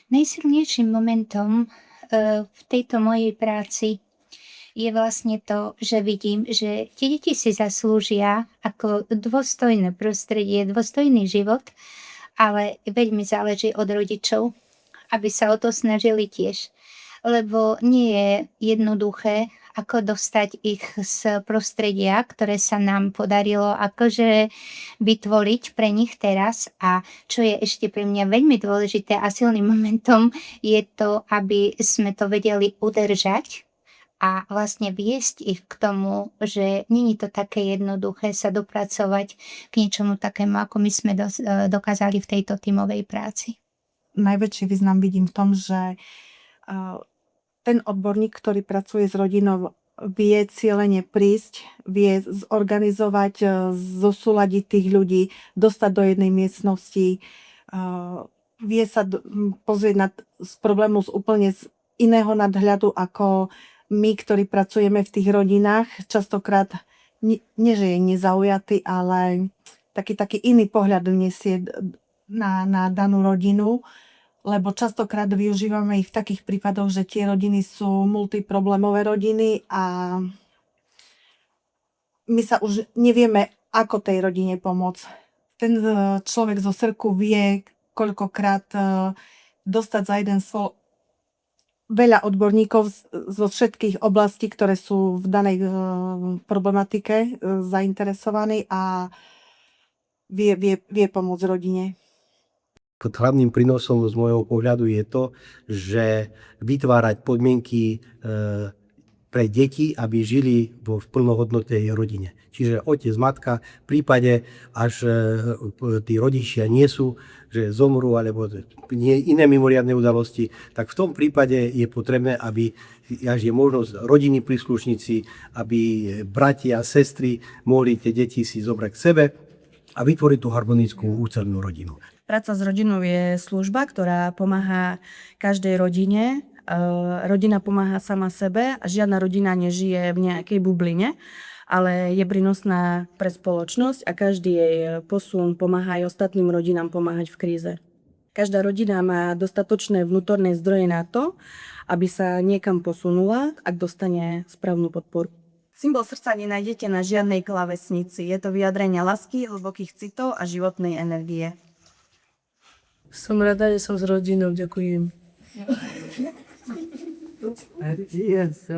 Najsilnejším momentom v tejto mojej práci je vlastne to, že vidím, že tie deti si zaslúžia ako dôstojné prostredie, dôstojný život, ale veľmi záleží od rodičov, aby sa o to snažili tiež. Lebo nie je jednoduché, ako dostať ich z prostredia, ktoré sa nám podarilo akože vytvoriť pre nich teraz. A čo je ešte pre mňa veľmi dôležité a silným momentom, je to, aby sme to vedeli udržať a vlastne viesť ich k tomu, že nie je to také jednoduché sa dopracovať k niečomu takému, ako my sme dokázali v tejto tímovej práci. Najväčší význam vidím v tom, že ten odborník, ktorý pracuje s rodinou, vie cieľene prísť, vie zorganizovať, zosúladiť tých ľudí, dostať do jednej miestnosti, vie sa pozrieť z problému z úplne z iného nadhľadu ako my, ktorí pracujeme v tých rodinách. Častokrát nie, že je nezaujatý, ale taký iný pohľad vniesie na danú rodinu, lebo častokrát využívame ich v takých prípadoch, že tie rodiny sú multiproblémové rodiny a my sa už nevieme, ako tej rodine pomôcť. Ten človek zo srku vie koľkokrát dostať za jeden stôl veľa odborníkov zo všetkých oblastí, ktoré sú v danej problematike zainteresovaní a vie pomôcť rodine. Hlavným prínosom z môjho pohľadu je to, že vytvárať podmienky pre deti, aby žili v plnohodnotnej rodine. Čiže otec, matka, v prípade, až tí rodičia nie sú, že zomrú alebo iné mimoriadne udalosti, tak v tom prípade je potrebné, aby až je možnosť rodinní príslušníci, aby bratia a sestry mohli tie deti si zobrať k sebe a vytvoriť tú harmonickú ucelenú rodinu. Práca s rodinou je služba, ktorá pomáha každej rodine. Rodina pomáha sama sebe a žiadna rodina nežije v nejakej bubline, ale je prínosná pre spoločnosť a každý jej posun pomáha aj ostatným rodinám pomáhať v kríze. Každá rodina má dostatočné vnútorné zdroje na to, aby sa niekam posunula, ak dostane správnu podporu. Symbol srdca nenájdete na žiadnej klávesnici. Je to vyjadrenie lásky, hlbokých citov a životnej energie. Som rada, že som s rodinou, ďakujem. Yes.